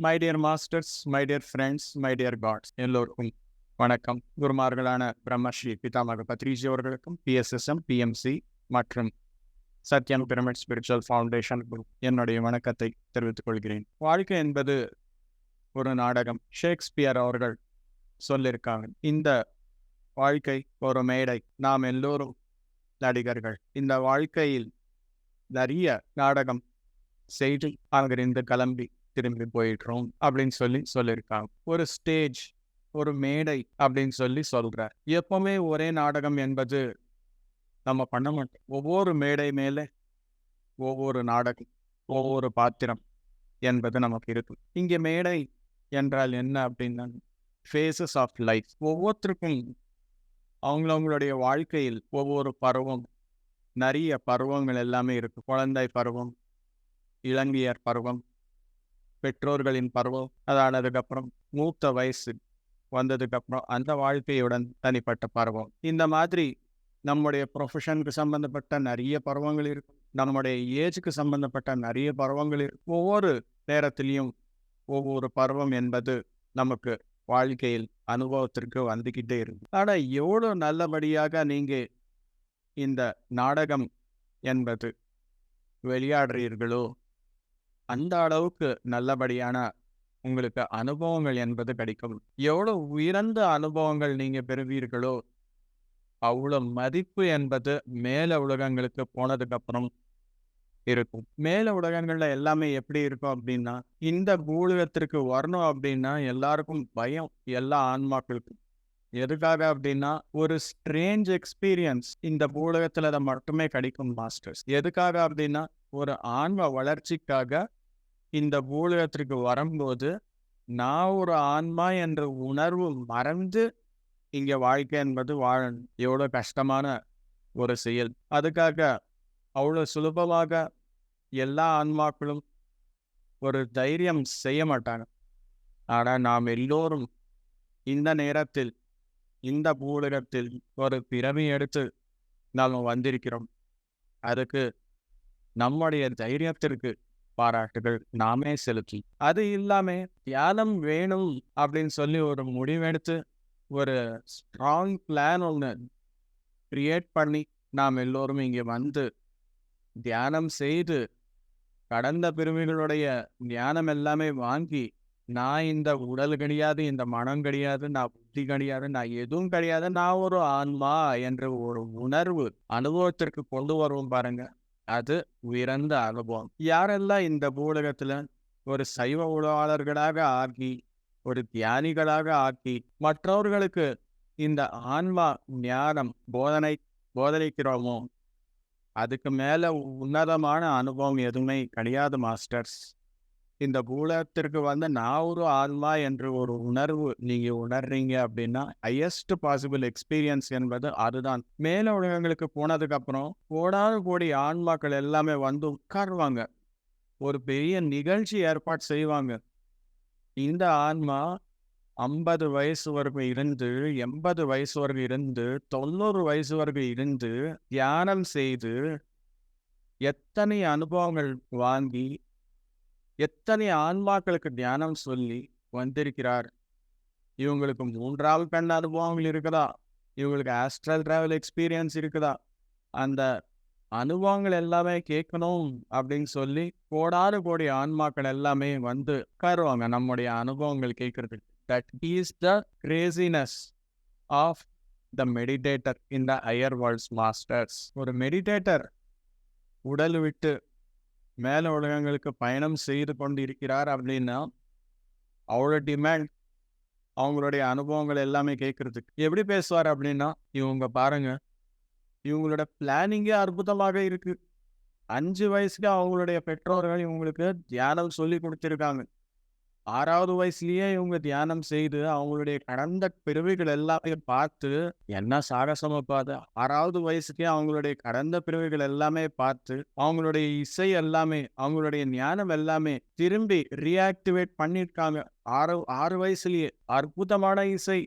My dear masters, my dear friends, my dear gods, எல்லோருக்கும் வணக்கம். குருமார்களான பிரம்மஸ்ரீ பிதாமக பத்ரிஜி அவர்களுக்கும், PSSM, PMC மற்றும் சத்யம் பிரமிட் ஸ்பிரிச்சுவல் ஃபவுண்டேஷன் என்னுடைய வணக்கத்தை தெரிவித்துக் கொள்கிறேன். வாழ்க்கை என்பது ஒரு நாடகம். ஷேக்ஸ்பியர் அவர்கள் சொல்லியிருக்காங்க, இந்த வாழ்க்கை ஒரு மேடை, நாம் எல்லோரும் நடிகர்கள். இந்த வாழ்க்கையில் நிறைய நாடகம் செய்து அங்கிருந்து கிளம்பி திரும்பி போயிடுறோம் அப்படின்னு சொல்லியிருக்காங்க. ஒரு ஸ்டேஜ், ஒரு மேடை அப்படின்னு சொல்றார். எப்பவுமே ஒரே நாடகம் என்பது நம்ம பண்ண மாட்டோம். ஒவ்வொரு மேடை மேலே ஒவ்வொரு நாடகம், ஒவ்வொரு பாத்திரம் என்பது நமக்கு இருக்கு. இங்கே மேடை என்றால் என்ன அப்படின்னா, ஃபேஸஸ் ஆஃப் லைஃப். ஒவ்வொருத்தருக்கும் அவங்களுடைய வாழ்க்கையில் ஒவ்வொரு பருவம், நிறைய பருவங்கள் எல்லாமே இருக்கு. குழந்தை பருவம், இளங்கியர் பருவம், பெற்றோர்களின் பருவம், அதானதுக்கப்புறம் மூத்த வயசு வந்ததுக்கப்புறம் அந்த வாழ்க்கையுடன் தனிப்பட்ட பருவம். இந்த மாதிரி நம்முடைய ப்ரொஃபஷனுக்கு சம்பந்தப்பட்ட நிறைய பருவங்கள் இருக்கும். நம்முடைய ஏஜுக்கு சம்பந்தப்பட்ட நிறைய பருவங்கள் இருக்கும். ஒவ்வொரு நேரத்திலையும் ஒவ்வொரு பருவம் என்பது நமக்கு வாழ்க்கையில் அனுபவத்திற்கு வந்துக்கிட்டே இருக்கும். ஆனால் எவ்வளோ நல்லபடியாக நீங்கள் இந்த நாடகம் என்பது விளையாடுறீர்களோ அந்த அளவுக்கு நல்லபடியான உங்களுக்கு அனுபவங்கள் என்பது கிடைக்கும். எவ்வளோ உயர்ந்த அனுபவங்கள் நீங்க பெறுவீர்களோ அவ்வளோ மதிப்பு என்பது மேல உலகங்களுக்கு போனதுக்கு அப்புறம் இருக்கும். மேல உலகங்கள்ல எல்லாமே எப்படி இருக்கும் அப்படின்னா, இந்த பூலகத்திற்கு வரணும் அப்படின்னா எல்லாருக்கும் பயம், எல்லா ஆன்மாக்களுக்கும். எதுக்காக அப்படின்னா, ஒரு ஸ்ட்ரேஞ்ச் எக்ஸ்பீரியன்ஸ் இந்த பூலகத்துல அதை மட்டுமே கிடைக்கும் மாஸ்டர்ஸ். எதுக்காக அப்படின்னா, ஒரு ஆன்ம வளர்ச்சிக்காக இந்த பூலகத்திற்கு வரும்போது நான் ஒரு ஆன்மா என்ற உணர்வு மறந்து இங்க வாழ்க்கை என்பது வாழணும். எவ்வளோ கஷ்டமான ஒரு செயல். அதுக்காக அவ்வளோ சுலபமாக எல்லா ஆன்மாக்களும் ஒரு தைரியம் செய்ய மாட்டாங்க. ஆனால் நாம் எல்லோரும் இந்த நேரத்தில் இந்த பூலகத்தில் ஒரு பிறவி எடுத்து நாம் வந்திருக்கிறோம். அதுக்கு நம்முடைய தைரியத்திற்கு பாராட்டுகள் நாமே செலுத்தி, அது இல்லாம தியானம் வேணும் அப்படின்னு சொல்லி ஒரு முடிவெடுத்து ஒரு ஸ்ட்ராங் பிளான் ஒன்று கிரியேட் பண்ணி நாம் எல்லோரும் இங்கே வந்து தியானம் செய்து கடந்த பிறவிகளுடைய தியானம் எல்லாமே வாங்கி, நான் இந்த உடல் கிடையாது, இந்த மனம் கிடையாது, நான் புத்தி கிடையாது, நான் எதுவும் கிடையாது, நான் ஒரு ஆன்மா என்ற ஒரு உணர்வு அனுபவத்திற்கு கொண்டு வருவோம் பாருங்க. அது உயர்ந்த அனுபவம். யாரெல்லாம் இந்த பூலகத்துல ஒரு சைவ உணவாளர்களாக ஆக்கி, ஒரு தியானிகளாக ஆக்கி, மற்றவர்களுக்கு இந்த ஆன்மா ஞானம் போதனைக்கிறோமோ அதுக்கு மேல உன்னதமான அனுபவம் எதுவுமே கிடையாது மாஸ்டர்ஸ். இந்த பூலகத்திற்கு வந்து நான் ஒரு ஆன்மா என்ற ஒரு உணர்வு நீங்க உணர்றீங்க அப்படின்னா, ஹையஸ்ட் பாசிபிள் எக்ஸ்பீரியன்ஸ் என்பது அதுதான். மேல உலகங்களுக்கு போனதுக்கு அப்புறம் கோடானு கோடி ஆன்மாக்கள் எல்லாமே வந்து உட்காருவாங்க. ஒரு பெரிய நிகழ்ச்சி ஏற்பாடு செய்வாங்க. இந்த ஆன்மா 50 வயசு வரைக்கும் இருந்து, 80 வயசு வரைக்கும் இருந்து, 90 வயசு வரைக்கும் இருந்து தியானம் செய்து எத்தனை அனுபவங்கள் வாங்கி, எத்தனை ஆன்மாக்களுக்கு தியானம் சொல்லி வந்திருக்கிறார். இவங்களுக்கு 3வது கண் அனுபவங்கள் இருக்குதா, இவங்களுக்கு ஆஸ்ட்ரல் டிராவல் எக்ஸ்பீரியன்ஸ் இருக்குதா, அந்த அனுபவங்கள் எல்லாமே கேட்கணும் அப்படின்னு சொல்லி கோடாறு கோடி ஆன்மாக்கள் எல்லாமே வந்து உட்காருவாங்க நம்முடைய அனுபவங்கள் கேட்கறதுக்கு. That is the graciousness of the meditator in the higher worlds masters. ஒரு மெடிடேட்டர் உடல் விட்டு மேல உலகங்களுக்கு பயணம் செய்து கொண்டு இருக்கிறார் அப்படின்னா அவ்வளோ டிமாண்ட் அவங்களுடைய அனுபவங்கள் எல்லாமே கேட்கறதுக்கு. எப்படி பேசுவார் அப்படின்னா, இவங்க பாருங்க, இவங்களோட பிளானிங்கே அற்புதமாக இருக்கு. 5 வயசுக்கு அவங்களுடைய பெற்றோர்கள் இவங்களுக்கு தியானம் சொல்லி கொடுத்திருக்காங்க. 6வது வயசுலயே இவங்க தியானம் செய்து அவங்களுடைய கடந்த பிறவிகள் எல்லாமே பார்த்து, என்ன சாகசமா பார்த்து 6வது வயசுக்கே அவங்களுடைய கடந்த பிறவிகள் எல்லாமே பார்த்து, அவங்களுடைய இசை எல்லாமே, அவங்களுடைய ஞானம் எல்லாமே திரும்பி ரீஆக்டிவேட் பண்ணியிருக்காங்க. 6 வயசுலயே அற்புதமான இசை,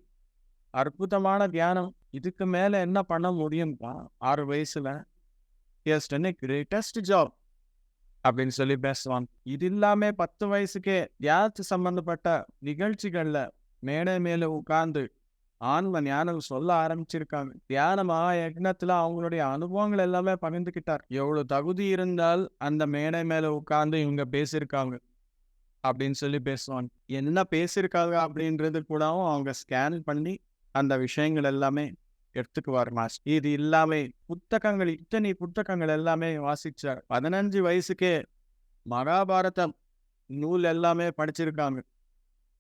அற்புதமான தியானம். இதுக்கு மேல என்ன பண்ண முடியும்பா 6 வயசுல? எஸ், கிரேட்டஸ்ட் ஜாப் அப்படின்னு சொல்லி பேசுவாங்க. இது இல்லாம 10 வயசுக்கே தியானத்து சம்பந்தப்பட்ட நிகழ்ச்சிகள்ல மேடை மேல உட்கார்ந்து ஆன்ம ஞானம் சொல்ல ஆரம்பிச்சிருக்காங்க. தியான மகா யக்னத்துல அவங்களுடைய அனுபவங்கள் எல்லாமே பகிர்ந்துக்கிட்டார். எவ்வளவு தகுதி இருந்தால் அந்த மேடை மேல உட்கார்ந்து இவங்க பேசியிருக்காங்க அப்படின்னு சொல்லி பேசுவாங்க. என்ன பேசியிருக்காங்க அப்படின்றது கூடவும் அவங்க ஸ்கேன் பண்ணி அந்த விஷயங்கள் எல்லாமே எடுத்துக்குவார் மாஸ்டர். இது இல்லாம புத்தகங்கள், இத்தனை புத்தகங்கள் எல்லாமே வாசிச்சார். 15 வயசுக்கே மகாபாரதம் நூல் எல்லாமே படிச்சிருக்காங்க.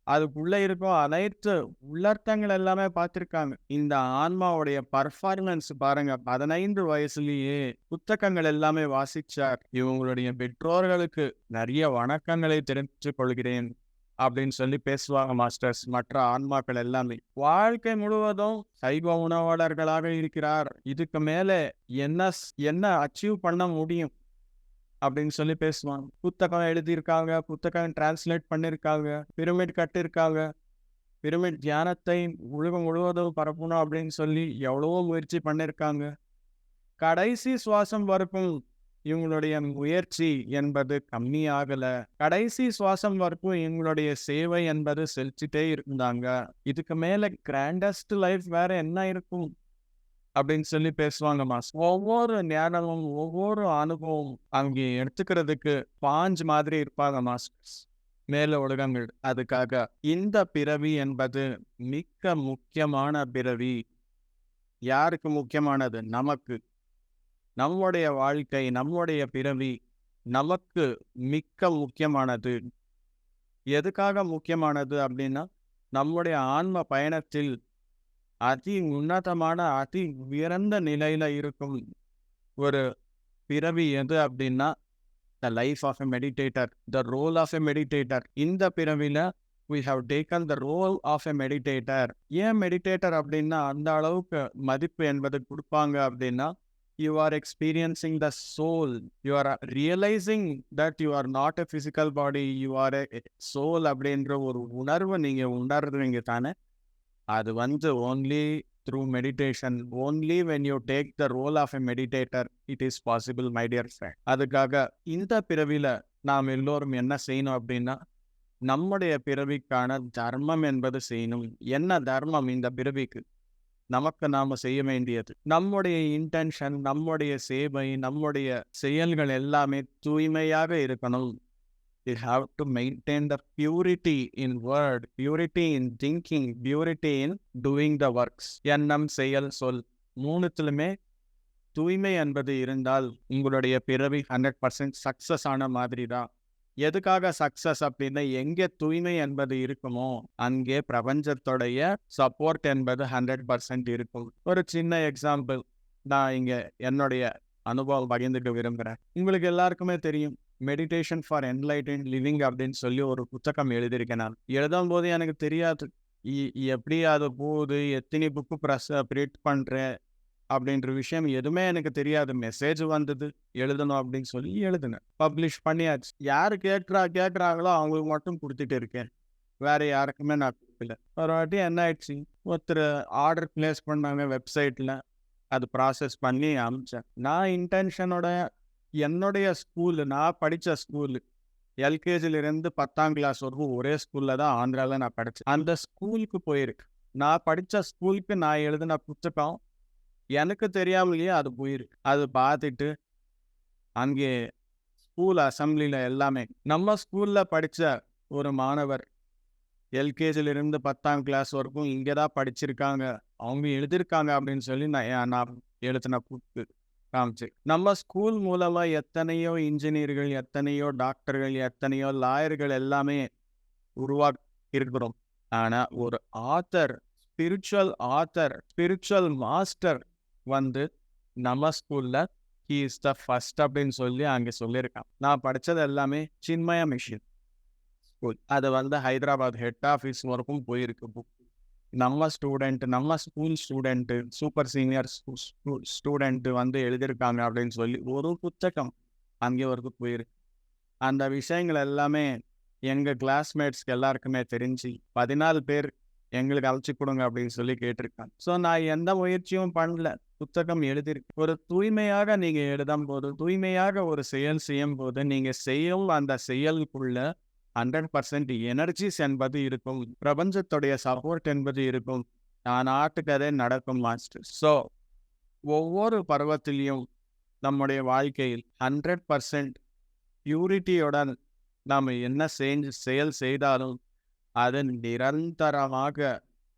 அதுக்குள்ள இருக்கும் அனைத்து உள்ளர்த்தங்கள் எல்லாமே பார்த்திருக்காங்க. இந்த ஆன்மாவுடைய பர்ஃபார்மன்ஸ் பாருங்க, 15 வயசுலயே புத்தகங்கள் எல்லாமே வாசிச்சார். இவங்களுடைய பெற்றோர்களுக்கு நிறைய வணக்கங்களை தெரிவித்துக் கொள்கிறேன் அப்படின்னு சொல்லி பேசுவாங்க மாஸ்டர்ஸ். மற்ற ஆன்மாக்கள் எல்லாமே வாழ்க்கை முழுவதும் சைவ உணவாளர்களாக இருக்கிறார். இதுக்கு மேல என்ன அச்சீவ் பண்ண முடியும் அப்படின்னு சொல்லி பேசுவாங்க. புத்தகம் எழுதியிருக்காங்க, புத்தகம் டிரான்ஸ்லேட் பண்ணியிருக்காங்க, பிரமிட் கட்டிருக்காங்க, பிரமிட் தியானத்தை உலகம் முழுவதும் பரப்பணும் அப்படின்னு சொல்லி எவ்வளவோ முயற்சி பண்ணியிருக்காங்க. கடைசி சுவாசம் வரைக்கும் இவங்களுடைய முயற்சி என்பது கம்மியாகல. கடைசி சுவாசம் வரைக்கும் இவங்களுடைய சேவை என்பது செலுத்திட்டே இருந்தாங்க. இதுக்கு மேல கிராண்டஸ்ட் லைஃப் வேற என்ன இருக்கும் அப்படின்னு சொல்லி பேசுவாங்க மாஸ்டர். ஒவ்வொரு நேரமும் ஒவ்வொரு அனுபவம் அங்கே எடுத்துக்கிறதுக்கு பாஞ்ச் மாதிரி இருப்பாங்க மாஸ்டர்ஸ், மேல உலகங்கள். அதுக்காக இந்த பிறவி என்பது மிக்க முக்கியமான பிறவி. யாருக்கு முக்கியமானது? நமக்கு. நம்முடைய வாழ்க்கை, நம்முடைய பிறவி நமக்கு மிக்க முக்கியமானது. எதுக்காக முக்கியமானது அப்படின்னா, நம்முடைய ஆன்ம பயணத்தில் அதி உன்னதமான அதி உயர்ந்த நிலையில இருக்கும் ஒரு பிறவி எது அப்படின்னா, the life of a meditator, the role of a meditator. இந்த பிறவில we have taken the role of a meditator. ஏன் மெடிடேட்டர் அப்படின்னா அந்த அளவுக்கு மதிப்பு என்பது கொடுப்பாங்க அப்படின்னா, you are experiencing the soul. You are realizing that you are not a physical body. You are a soul அப்படின்ற ஒரு உணர்வை நீங்க உணர்றீங்க தானே. அது only through meditation. Only when you take the role of a meditator it is possible, my dear friend. அதுக்காக இந்த பிறவில நாம் எல்லோரும் என்ன செய்யணும் அப்படின்னா, நம்முடைய பிறவிக்கான தர்மம் என்பது செய்யணும். என்ன தர்மம் இந்த பிறவிக்கு? நமக்கு நாம செய்ய வேண்டியது, நம்முடைய இன்டென்ஷன், நம்முடைய சேவை, நம்முடைய செயல்கள் எல்லாமே தூய்மையாக இருக்கணும். You have to maintain the purity in word, purity in thinking, purity in doing the works. எண்ணம், செயல், சொல் மூணுத்திலுமே தூய்மை என்பது இருந்தால் உங்களுடைய பிறவி 100% சக்சஸ் ஆன மாதிரி தான். எதுக்காக சக்சஸ் அப்படின்னா, எங்கே தூய்மை என்பது இருக்குமோ அங்கே பிரபஞ்சத்துடைய சப்போர்ட் என்பது 100% இருக்கும். ஒரு சின்ன எக்ஸாம்பிள் நான் இங்க என்னுடைய அனுபவம் பகிர்ந்துக்க விரும்புகிறேன். உங்களுக்கு எல்லாருக்குமே தெரியும், மெடிடேஷன் ஃபார் என்லைட்டன்ட் லிவிங் அப்படின்னு சொல்லி ஒரு புத்தகம் எழுதியிருக்கேன். நான் எழுதும் போது எனக்கு தெரியாது எப்படி அது போகுது, எத்தனை புக்கு பிரிண்ட் பண்ணுறேன் அப்படின்ற விஷயம் எதுவுமே எனக்கு தெரியாது. மெசேஜ் வந்தது, எழுதணும் அப்படின்னு சொல்லி எழுதுனேன். பப்ளிஷ் பண்ணியாச்சு. யார் கேட்குறாங்களோ அவங்களுக்கு மட்டும் கொடுத்துட்டு இருக்கேன், வேற யாருக்குமே நான் கொடுக்கல. ஒரு வாட்டி என்ன ஆயிடுச்சு, ஒருத்தர் ஆர்டர் பிளேஸ் பண்ணாங்க வெப்சைட்டில், அது ப்ராசஸ் பண்ணி அனுப்பிச்சேன். நான் இன்டென்ஷனோட என்னுடைய ஸ்கூலு, நான் படித்த ஸ்கூலு எல்கேஜிலிருந்து 10ஆம் கிளாஸ் வரைக்கும் ஒரே ஸ்கூலில் தான் ஆந்திராவில் நான் படித்தேன். அந்த ஸ்கூலுக்கு போயிருக்கு. நான் படித்த ஸ்கூலுக்கு நான் எழுதின புத்தகம் எனக்கு தெரியாமலேயே அது போயிருக்கு. அது பார்த்துட்டு அங்கே ஸ்கூல் அசம்பிளியில் எல்லாமே நம்ம ஸ்கூலில் படித்த ஒரு மாணவர் எல்கேஜிலிருந்து 10ஆம் கிளாஸ் வரைக்கும் இங்கே தான் படிச்சிருக்காங்க, அவங்க எழுதியிருக்காங்க அப்படின்னு சொல்லி நான் எழுதின புக்கு காமிச்சு. நம்ம ஸ்கூல் மூலமாக எத்தனையோ இன்ஜினியர்கள், எத்தனையோ டாக்டர்கள், எத்தனையோ லாயர்கள் எல்லாமே உருவாக்கியிருக்கிறோம். ஆனால் ஒரு ஆத்தர், ஸ்பிரிச்சுவல் மாஸ்டர் நம்ம ஸ்கூல்ல ஹி இஸ் த ஃபர்ஸ்ட் அப்படின்னு சொல்லி அங்கே சொல்லியிருக்கான். நான் படித்தது எல்லாமே சின்மயா மிஷன் ஸ்கூல். அது ஹைதராபாத் ஹெட் ஆஃபீஸ் வரைக்கும் போயிருக்கு புக். நம்ம school student, super senior student எழுதியிருக்காங்க அப்படின்னு சொல்லி ஒரு புத்தகம் அங்கே வரைக்கும் போயிருக்கு. அந்த விஷயங்கள் எல்லாமே எங்கள் கிளாஸ்மேட்ஸ்க்கு எல்லாருக்குமே தெரிஞ்சு 14 பேர் எங்களுக்கு அழைச்சி கொடுங்க அப்படின்னு சொல்லி கேட்டிருக்காங்க. ஸோ நான் எந்த முயற்சியும் பண்ணல. புத்தகம் எழுதியிருக்கு. ஒரு தூய்மையாக நீங்க எழுதும் போது, தூய்மையாக ஒரு செயல் செய்யும் போது, நீங்க செய்யும் அந்த செயலுக்குள்ள 100% எனர்ஜிஸ் என்பது இருக்கும். பிரபஞ்சத்துடைய சப்போர்ட் என்பது இருக்கும். நாட்டுக்கு அதே நடக்கும் மாஸ்டர். ஸோ ஒவ்வொரு பருவத்திலையும் நம்முடைய வாழ்க்கையில் 100% பியூரிட்டியுடன் நாம் என்ன செயல் செய்தாலும் அது நிரந்தரமாக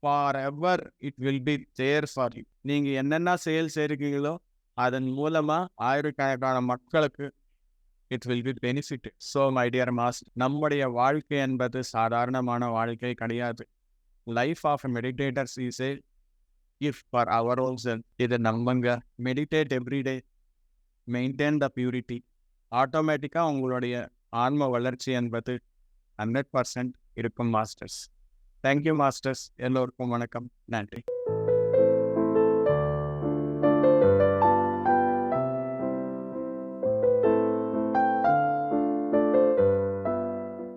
forever it will be there for you. நீங்கள் என்னென்ன செயல் செய்கிறீங்களோ அதன் மூலமாக ஆயிரக்கணக்கான மக்களுக்கு it will be benefit. So my dear master, நம்முடைய வாழ்க்கை என்பது சாதாரணமான வாழ்க்கை கிடையாது. Life of meditators is a gift for our own self. இதை நம்புங்க. Meditate everyday, maintain the purity. ஆட்டோமேட்டிக்காக உங்களுடைய ஆன்ம வளர்ச்சி என்பது 100% இருக்கும் மாஸ்டர்ஸ். Thank you masters. எல்லோருக்கும் வணக்கம். நன்றி.